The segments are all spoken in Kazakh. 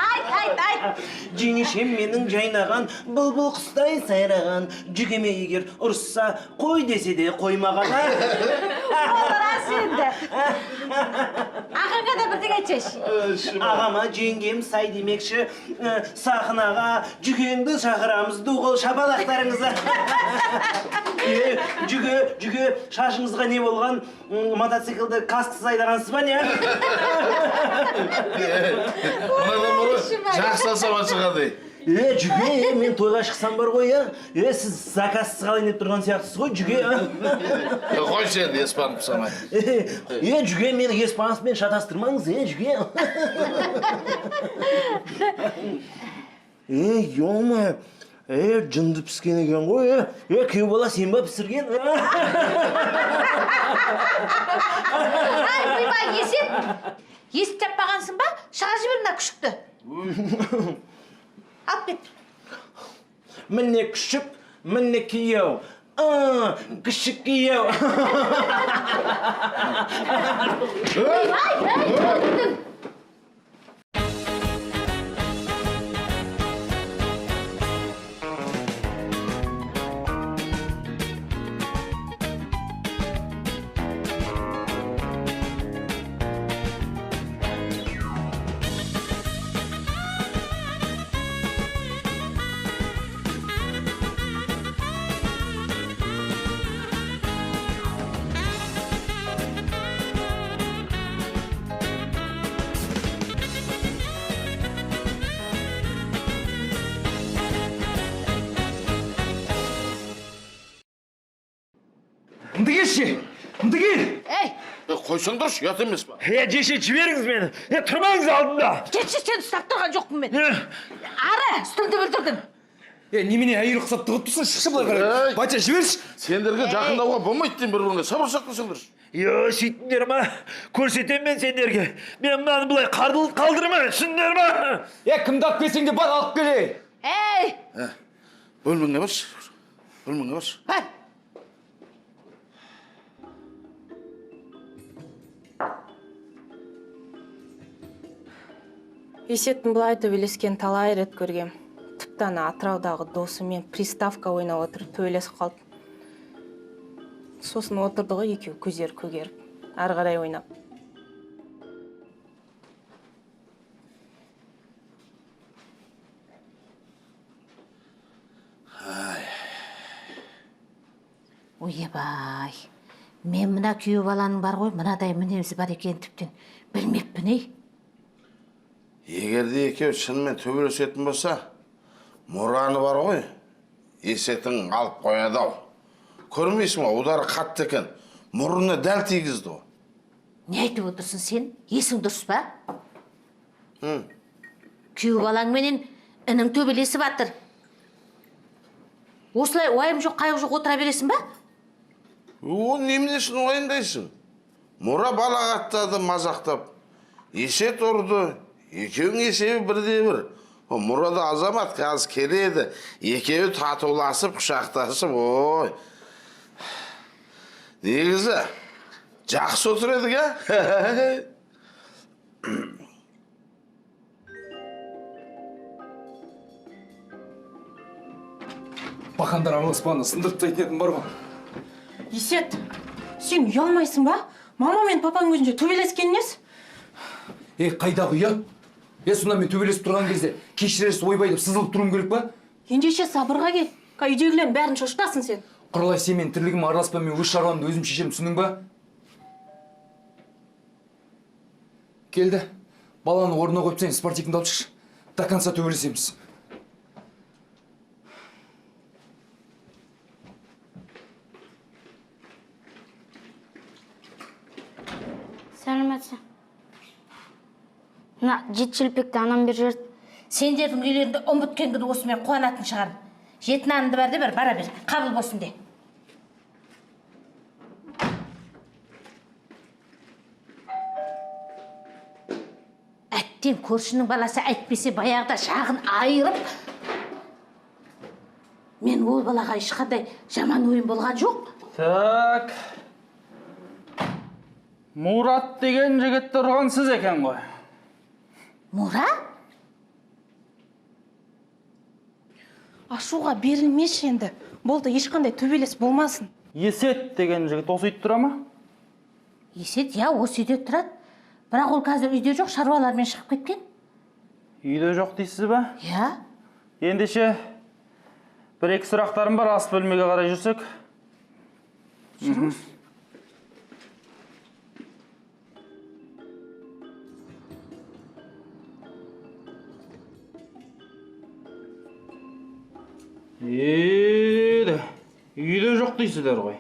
Айт. Жеңешем менің жайнаған, бұлбұл құстай сайраған, жүгеме егер ұрысса, қой десе де қоймаған. Рас енді. Ағаңа да бірдеңе айтшы. Ағама жеңгем сай демекші, сахнаға жүгеңді шақырамыз, дуғыл шапалақтарыңызы. Жүге, шашыңызға не болған? Мотоциклді каскісіз айдағансыз ба не? Жақсалса шығады. Жүге, мен тойға шықсам бар ғой, сіз заказсыз қалайын деп тұрған сияқтысыз ғой, жүге. Қой сен, еспанып самай. Жүге, мені еспаныспен шатастырмаңыз, жүге. Ема, жынды піскен екен ғой, күйеу бала сен ба пісірген? Есіп таппағансың ба? Шыға жібер мына күшікті. Алып кет. Міне күшік, міне күйеу. Күшік күйеу. Үндігел! Қойсаңдаршы, ят емес па? Жеше, жіберіңіз мені. Тұрмаңыз алдында. Кетші, сен ұстап тұрған жоқпын мен. Ары, үстіңді бүлдірдің. Немене әйел құсап тұғып тұрсың, шықшы былай қарай. Батя, жіберші. Сендерге жақындауға болмайды дейін бір-біріне. Сабыр сақтасыңдаршы. Сөйтіңдер ма? Көрсетем мен сендерге. Мен мынаны былай қалдырма, түсіндер ма? Кімді алып келсең де бар алып келе. Бөлмеңе баршы. Бөлмеңе баршы. Бар. Есеттің бұлай төбелескен талай рет көргем. Тіпті ана Атыраудағы досымен приставка ойнап отырып төбелесіп қалды. Сосын отырды ғой екеуі көздері көгеріп, ары қарай ойнап. Ойбай, мен мына күйеу баланың бар ғой, мынадай мінезі бар екен тіптен білмеппін, Егерде екеу шынымен төбелесетін болса, Мұраны бар ғой, есетің алып қояды-ау. Көрмейсің ба, удары қатты екен. Мұрны дәл тигізді ғой. Не айтып отырсың сен? Есің дұрыс па? Күйеу балаңменен інің төбелесіп жатыр. Осылай уайым жоқ, қайғы жоқ отыра бересің ба? Немене үшін уайымдайсың? Мұра балағаттады мазақтап. Есет ұрды. Екеуің есебі бірде-бір. Мұрада азамат қазір келеді. Екеуі татуласып, құшақтасып, ой. Негізі, жақсы отыр едік, Бақандар араласпағанда сындырып тастайтын едім бар ма? Есет, сен ұялмайсың ба? Мама мен папаң өзінше төбелескен несі? Қайдағы ұят? Сонда мен төбелесіп тұрған кезде кешірерсіз ойбай деп сызылып тұруым керек па? Ендеше сабырға кел. Үйдегілердің бәрін шошытасың сен. Құралай, сен мен тірлігім араласпа, мен өз шаруамды өзім шешем, түсіндің ба? Келді. Баланы орнына қойып сен спортивіңді алып шықшы. До конца төбелесеміз. Сәлеметсің. Мына жетшілпекті анам бер жерді. Сендердің үйлерінде ұмыт күні осымен қуанатын шығар. Жетін анынды бәрде бір, бара бер, қабыл болсын де. Әттен көршінің баласы әйтпесе баяғыда шағын айырып. Мен ол балаға ешқандай жаман ойын болған жоқ. Так. Мұрат деген жігітті ұрған сіз екен ғой. Мұра? Ашуға берілмеші енді. Болды, ешқандай төбелес болмасын. Есет деген жігіт осы үйде тұра ма? Есет, я осы үйде тұрады. Бірақ ол қазір үйде жоқ, шаруалармен шығып кеткен. Үйде жоқ дейсіз ба? Я? Ендеше бір-екі сұрақтарым бар, ас бөлмеге қарай жүрсек. Жүріңіз. Үйде жоқ дейсіздер ғой.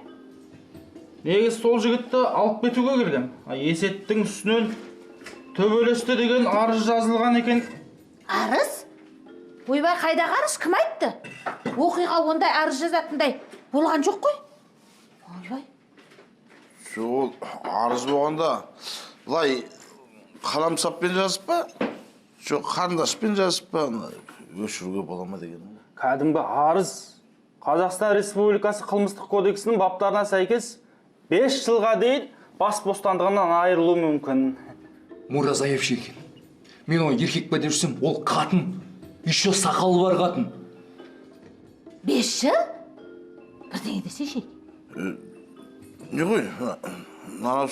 Неге сол жігітті алып кетуге келгем? Есеттің үстінен төбелесті деген арыз жазылған екен. Арыз? Ойбай, қайдағы арыз? Кім айтты? Оқиға ондай арыз жазатындай болған жоқ қой. Ойбай. Сол арыз болғанда былай қаламсаппен жазып па? Жоқ, қарындашпен жазып па? Өшіруге бола ма деген. Кәдімгі арыз. Қазақстан Республикасы қылмыстық кодексінің баптарына сәйкес 5 жылға дейін бас бостандығынан айырылу мүмкін. Мұра заявшы екен. Мен оны еркек па деп жүрсем, ол қатын. Еще сақалы бар қатын. 5 жыл? Бірдеңе десейші. Не ғой? Нан алып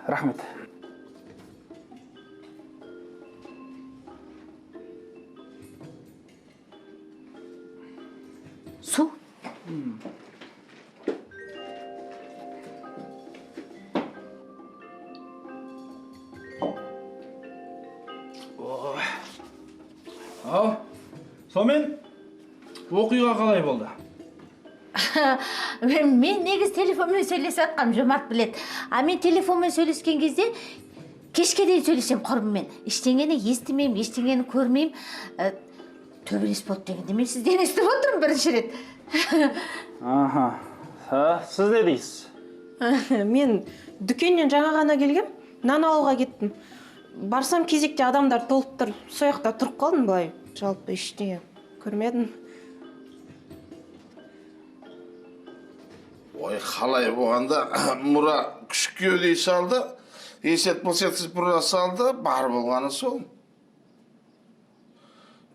Рахмет. Су? Ал, сонымен оқиға қалай болды? Мен негіз телефонмен сөйлесіп атқам, Жомарт білет. Мен телефонмен сөйлескен кезде кешке дейін сөйлесем құрбыммен. Ештеңені естімейм, ештеңені көрмейм. Төбелес болды дегенде мен сізден естіп отырмын бірінші рет. Аха. Сіз не дейсіз? Мен дүкеннен жаңа ғана келгем, нан алуға кеттім. Барсам кезекте адамдар толып тұр, сояқта тұрып қалдым былай. Жалпы ештеңе көрмедім. Ой, қалай болғанда Мұра күшік дей салды, есет бұлсетсіз бұра салды, бар болғаны сол.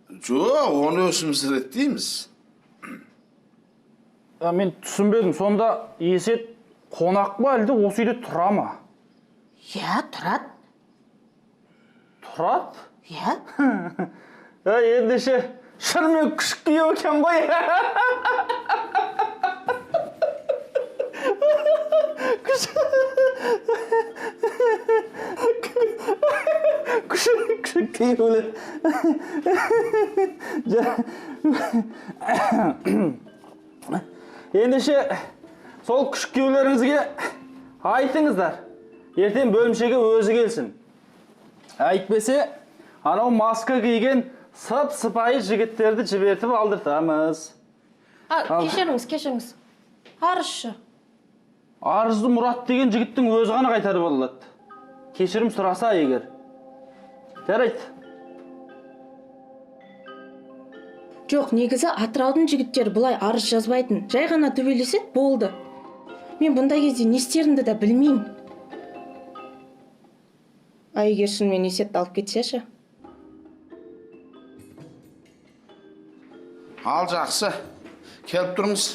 Жоқ, оны өсімсірет дейміз. Мен түсінбедім, сонда есет қонақ па әлде осы үйде тұра ма? Я, тұрады. Тұрады? Я? Ендеше шырмен күшік күйеу екен ғой. Күшік күйеулі. Ендеше сол күшік күйеулеріңізге айтыңыздар. Ертең бөлімшеге өзі келсін. Әйтпесе, анау маска киген сып-сыпайы жігіттерді жібертіп алдыртамыз. Кешіріңіз. Арызшы. Арызды Мұрат деген жігіттің өзі ғана қайтарып алады. Кешірім сұраса егер. Жарайды. Жоқ, негізі Атыраудың жігіттері бұлай арыз жазбайтын. Жай ғана төбелесет болды. Мен бұндай кезде не істерімді де білмеймін. Егер шынымен есетті алып кетсеші. Ал жақсы, келіп тұрмыз.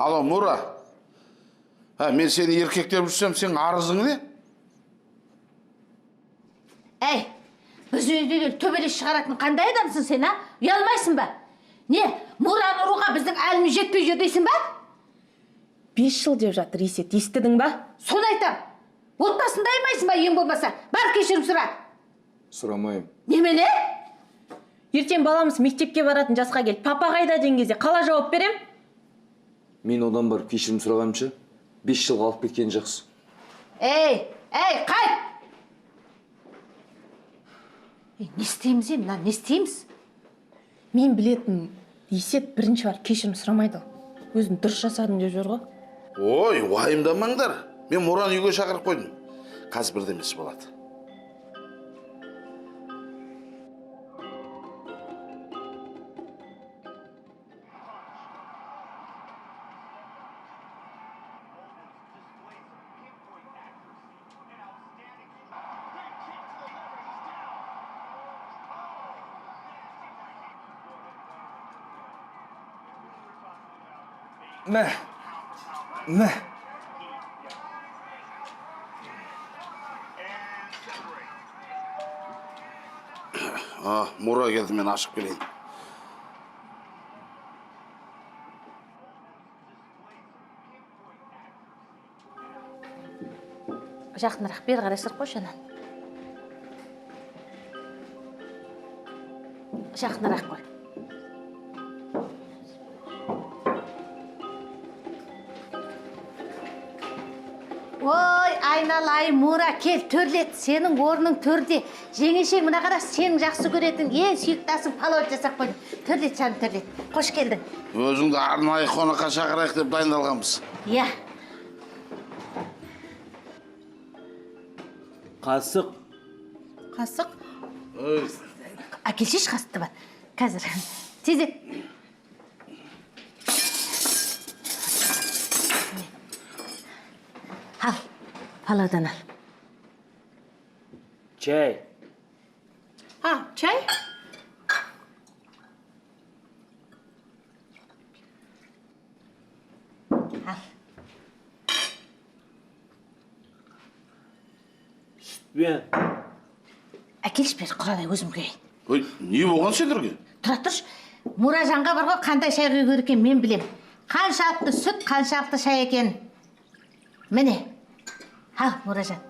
Алло, Мұра. Мен сені еркектеп жүрсем, сен арызың не? Әй, біз үйде төбелес шығаратын қандай адамсың сен, а? Ұялмайсың ба? Не, Мұраны ұруға біздің әліміз жетпей жүр дейсің ба? 5 жыл деп жатыр есет, естідің ба? Соны айтам. Отбасындааймайсың ба, ең болмаса? Бар кешірім сұра. Сұрамайым. Немене? Ертең баламыз мектепке баратын жасқа келді. Папа қайда деген кезде қалай жауап берем? Мен одан барып кешірім сұрағанымша 5 жылға алып кеткен жақсы. Ей, қайт! Не істейміз енді, не істейміз? Мен білетін, есет бірінші бар кешірім сұрамайды. Өзін дұрыс жасадым деп жүр ғой. Ой, уайымдамаңдар. Мен Мұраны үйге шақырып қойдым. Қазір бірдемесі болады. Мә. Мә. Мұра келді, мен ашып келейін. Жақынырақ бері қарай қойшы анан. Жақынырақ қой. Ой, айналайын, Мура, кел, төрлет. Сенің орның төрде. Жеңешең мына қара, сенің жақсы көретін ең сүйіктасың палау жасап қойдың. Төрлет, жаным, төрлет. Қош келдің. Өзіңді арнайы қонаққа шақырайық деп дайындалғанбыз. Иә. Қасық. Қасық? Әкелшеш қасықты бар. Қазір. Тезек. Ал, палаудан ал. Чай. Чай? Ал. Sütben. Әкелші бер, құрадай өзім көйін. Ой, не болған сендерге? Тұра тұршы, Муражанға бар ғой, қандай шай құю керек екен мен білем. Қаншалықты сүт, қаншалықты шай екен. Міне. Ал, Муражан.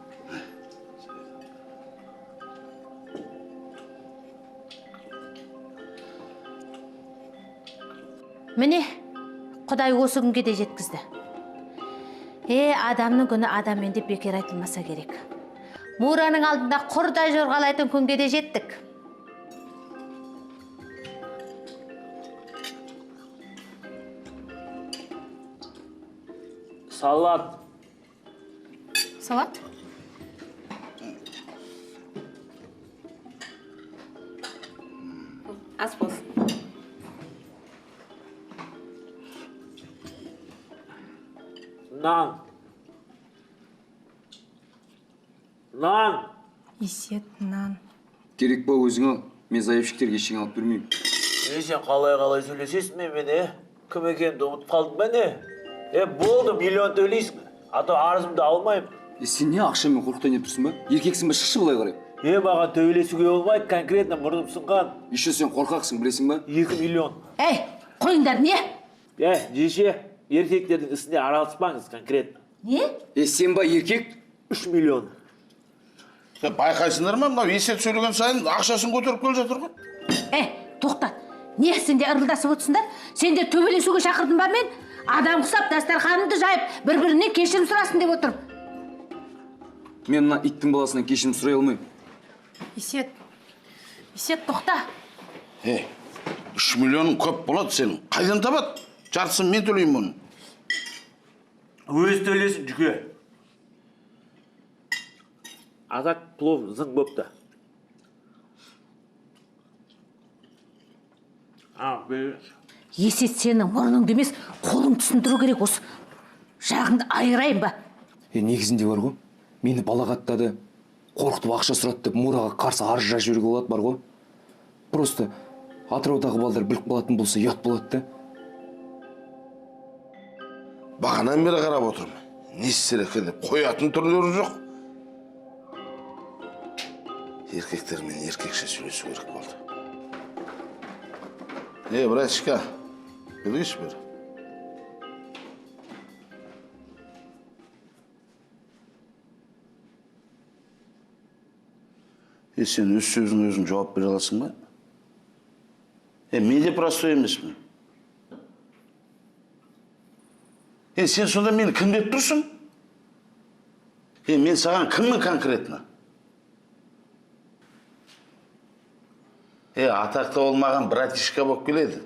Міне, Құдай осы күнге де жеткізді. Адамның күні адаммен деп бекер айтылмаса керек. Мураның алдында құрдай жорғалайтын күнге де жеттік. Салат. Салат? Ас болсын. Нан. Нан. Есет, нан. Керек ба өзің ал. Мен заявщиктерге ештеңе алып бермеймін. Сен қалай сөйлесесің мен кім екенімді ұмытып қалдым ба не? Болды, миллион төлейсің. А то арызымды алмайым. Сен не ақшамен қорқытайын деп тұрсың ба? Еркексің ба, шықшы былай қарай. Маған төбелесуге болмайды, конкретно мұрным сынған. Еще сен қорқақсың, білесің ба? 2 миллион. Қойыңдар, не? Жеше, еркектердің ісіне араласпаңыз конкретно. Не? Сен ба еркек? 3 миллион. Байқайсыңдар ма, мынау есет сөйлеген сайын ақшасын көтеріп келе жатыр ғой. Тоқтат. Не сендер ырылдасып отырсыңдар? Сендер төбелесуге шақырдың ба мен? Адам құсап, дастарханымды жайып, бір-біріне кешірім сұрасын деп отырмын. Мен мына иттің баласынан кешірім сұрай алмаймын. Есет, тоқта. 3 миллионың көп болады сенің. Қайдан табады? Жартысын мен төлеймін мұны. Өз төлесін жүке. Азак плов зың бөпті. Есет сенің мұрныңды емес, қолың түсіндіру керек осы. Жағыңды айырайын ба? Негізінде бар ғой. Мені балағаттады, қорқытып ақша сұрады деп Мураға қарсы арыз жазып жіберуге болады бар ғой. Просто Атыраудағы балдар біліп қалатын болса ұят болады да. Бағанан бері қарап отырмын. Не істер екен деп қоятын түрлері жоқ. Еркектермен еркекше сөйлесу керек болды. Братишка, келгейші бері. Сен өз сөзің өзің жауап бере аласың ба? Мен де простой емеспін. Сен сонда мені кім деп тұрсың? Мен саған кіммін конкретно? Атақты болмаған братишка болып келеді.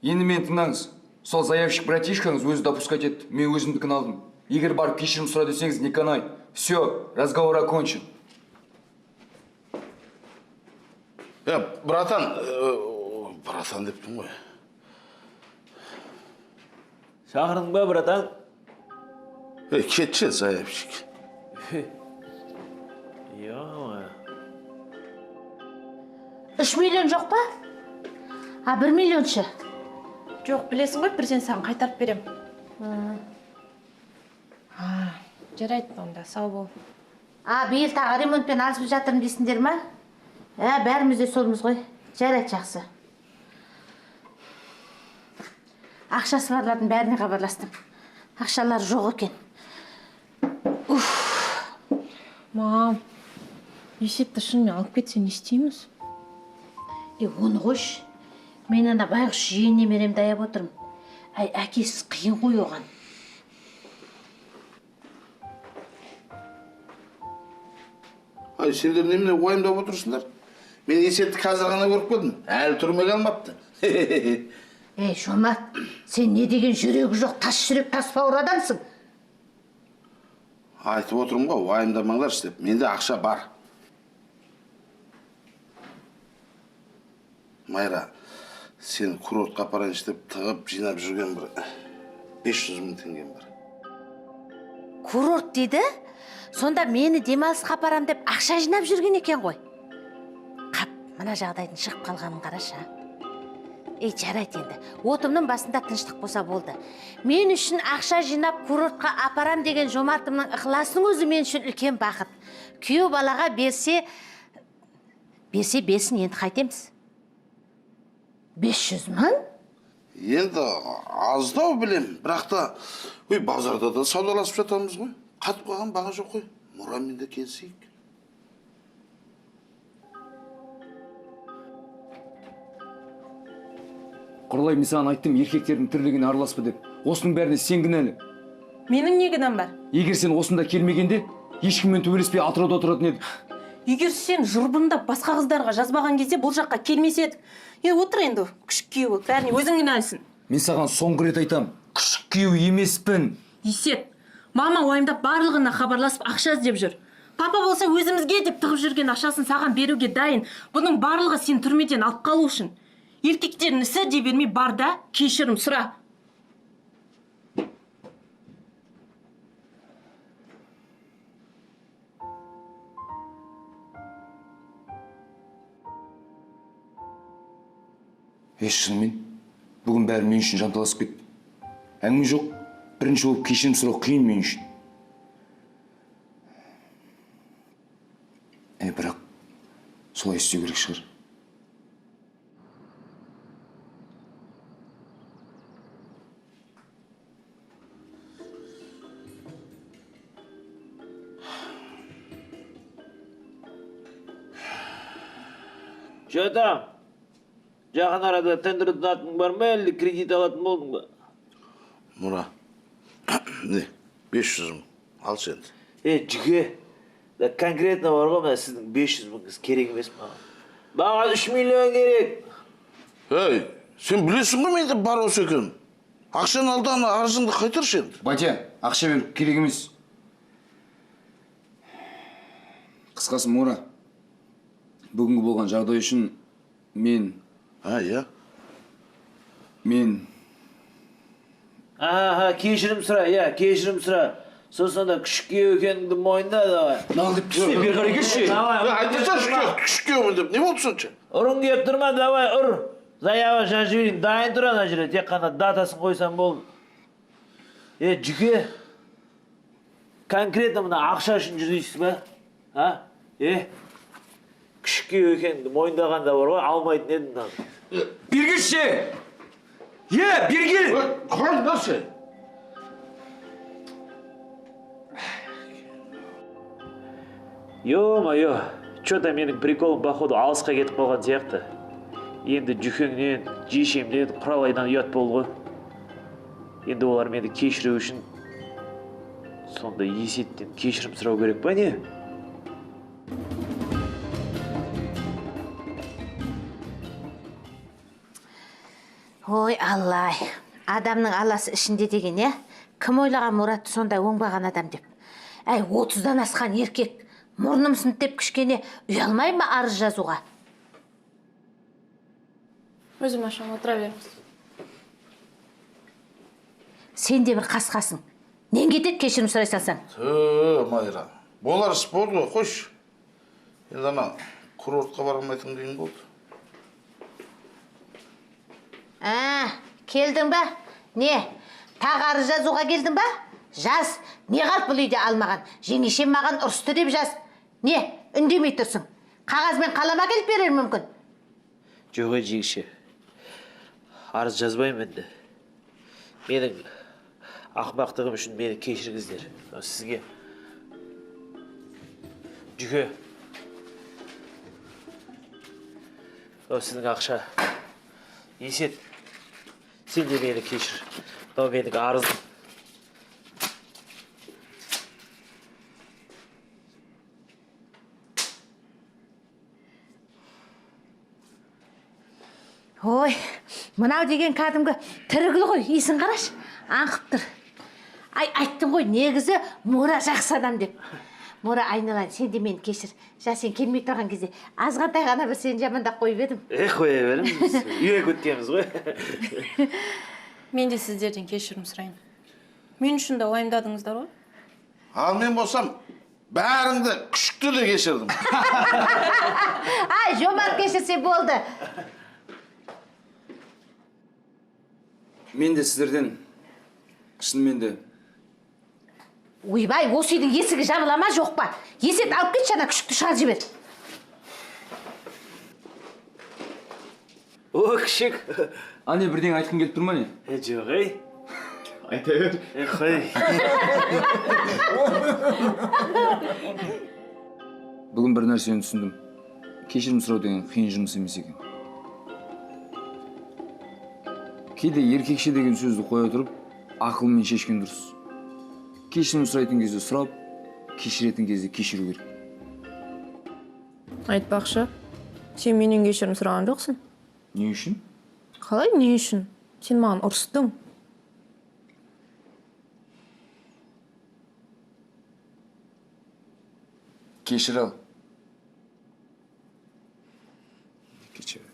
Енді мен тыңдаңыз. Сол заявщик братишкаңыз өзі допускать етті. Мен өзімдікін алдым. Егер барып кешірім сұра десеңіз, не канай. Все, разговор окончен. Братан дептім ғой. Шақырдың ба, братан? Кетші, заявщик. 3 миллион жоқ па? 1 миллионшы. Жоқ, білесің ғой, бірден саған қайтарып берем. жарайды онда, сау бол. Биыл тағы ремонтпен алысып жатырмын дейсіңдер ма? Бәріміз де солмыз ғой. Жарайды, жақсы. Ақшасы барлардың бәріне хабарластым. Ақшалар жоқ екен. Мам, есепті шынымен алып кетсе не істейміз? Оны қойш. Мен ана байғұс жиен немеремді аяп отырмын. Әкесіз қиын ғой оған. Сендер немене уайымдап отырсыңдар? Мен есетті қазір ғана көріп келдім. Әлі түрмеге алмапты. Жомарт, сен не деген жүрегі жоқ, тас жүрек, тас бауыр адамсың? Айтып отырмын ғой, уайымдамаңдар істеп. Менде ақша бар. Майра, сен курортқа апарайыншы деп тығып жинап жүрген бір 500 мың теңгем бар. Курорт дейді? Сонда мені демалысқа апарам деп ақша жинап жүрген екен ғой. Қап, мына жағдайдың шығып қалғанын қарашы. Жарайды енді. Отымның басында тыныштық болса болды. Мен үшін ақша жинап курортқа апарам деген жомартымның ықыласының өзі мен үшін үлкен бақыт. Күйеу балаға берсе берсін, енді қайтеміз. 500 мың? Енді аздау білем, бірақ та базарда да саудаласып жатамыз ғой. Қатып қалған баға жоқ қой. Мұрамен де келсейік. Құралай, мен саған айттым, еркектердің тірлігіне араласпа деп. Осының бәріне сен кінәлі. Менің не кінәм бар? Егер сен осында келмегенде, ешкіммен төбелеспей атырауда отыратын еді. Егер сен жұрбыңдап басқа қыздарға жазбаған кезде бұл жаққа келмес едік. Отыр енді, күшік күйеу, бәріне өзің кінәлісің. Мен саған соңғы рет айтам, күшік күйеу емеспін. Есет, мама уайымдап барлығына хабарласып ақша іздеп жүр. Папа болса өзімізге деп тығып жүрген ақшасын саған беруге дайын. Бұның барлығы сен түрмеден алып қалу үшін. Еркектердің ісі дей бермей бар да, кешірім сұра. Шынымен, бүгін бәрі мен үшін жанталасып кетті. Әңгіме жоқ, бірінші болып кешірім сұрау қиын мен үшін. Бірақ солай істеу керек шығар. Жатам, жақын арада тендер ұтатын бар ма, әлде кредит алатын болдың ба? Мұра, не, 500 мың, ал сенді. Жүге, конкретно бар ғой, сіздің 500 мыңыз керек емес маған. Маған 3 миллион керек. Сен білесің ғой менде бар осы екен. Ақшаны алдан арызыңды қайтаршы енді. Батя, ақша беру керек емес. Қысқасы, Мұра, бүгінгі болған жағдай үшін мен... Кешірім сұра, кешірім сұра. Сосын да күшік күйеу екеніңді мойында, давай. Нағыл деп түсіне, бері қарай келші. Айтырса күшік күйеуімін деп, не болды сонша? Ұрын кеп тұрма, давай, ұр. Заява жазып жіберейін, дайын тұр ана жерде, тек қана датасын қойсам болды. Жүке, конкретно мына ақша үшін жүрдейсіз ба? Күшік күйеу екеніңді мойындағанда бар ғой, алмайтын едім дағы. Бергеші! Берге! Қалай нәрсе? Ё-моё, чё-то менің приколым походу алысқа кетіп қалған сияқты. Енді Жүкеңнен, Жешемнен, Құралайдан ұят болды ғой. Енді олар мені кешіру үшін сонда Есеттен кешірім сұрау керек па не? Ой, Аллай, адамның алласы ішінде деген, кім ойлаған Мұратты сондай оңбаған адам деп. 30-дан асқан еркек, мұрным сынып кішкене ұялмай ма арыз жазуға? Өзім ашам, отыра беріңіз. Сен де бір қасқасың. Нен кетеді кешірім сұрай салсаң? Майра, болар іс болды ғой, қойш. Енді ана курортқа бармайтын дейін болды. Келдің ба? Не? Тағы арыз жазуға келдің ба? Жаз. Не қалып бұл үйде алмаған? Жеңешем маған ұрысты деп жаз. Не, үндемей тұрсың? Қағазбен қалама келіп берер мүмкін. Жоқ ей жеңеше. Арыз жазбаймын енді. Менің ақымақтығым үшін мені кешіріңіздер. Сізге. Жүке. Сіздің ақша. Есет. Сен де мені кешір. Мынау менің арызым. Ой, мынау деген кәдімгі тірігіл ғой, есін қараш, аңқып тұр. Айттым ғой, негізі Мора жақсы адам деп. Мора, айналайын, сен де мені кешір. Сен келмей тұрған кезде азғантай ғана бір сені жамандап қойып едім. Қоя беріңіз, үйге өткенбіз ғой. Мен де сіздерден кешірім сұрайын. Мен үшін де уайымдадыңыздар ғой. Ал мен болсам, бәріңді күшікті де кешірдім. Жомарт кешірсе болды. Мен де сіздерден шынымен де Ойбай, осы үйдің есігі жабыла ма жоқ па? Есет алып кетші, ана күшікті шығарып жібер. О, күшік. ане бірдеңе айтқың келіп тұр ма не? Жоқ ей. Айта бер. Қой. Бүгін бір нәрсені түсіндім. Кешірім сұрау деген қиын жұмыс емес екен. Кейде еркекше деген сөзді қоя тұрып, ақылмен шешкен дұрыс. Кешірім сұрайтын кезде сұрап, кешіретін кезде кешіру керек. Айтпақшы, сен менен кешірім сұраған жоқсың. Не үшін? Қалай не үшін? Сен маған ұрыстың. Кешір ал. Кешір.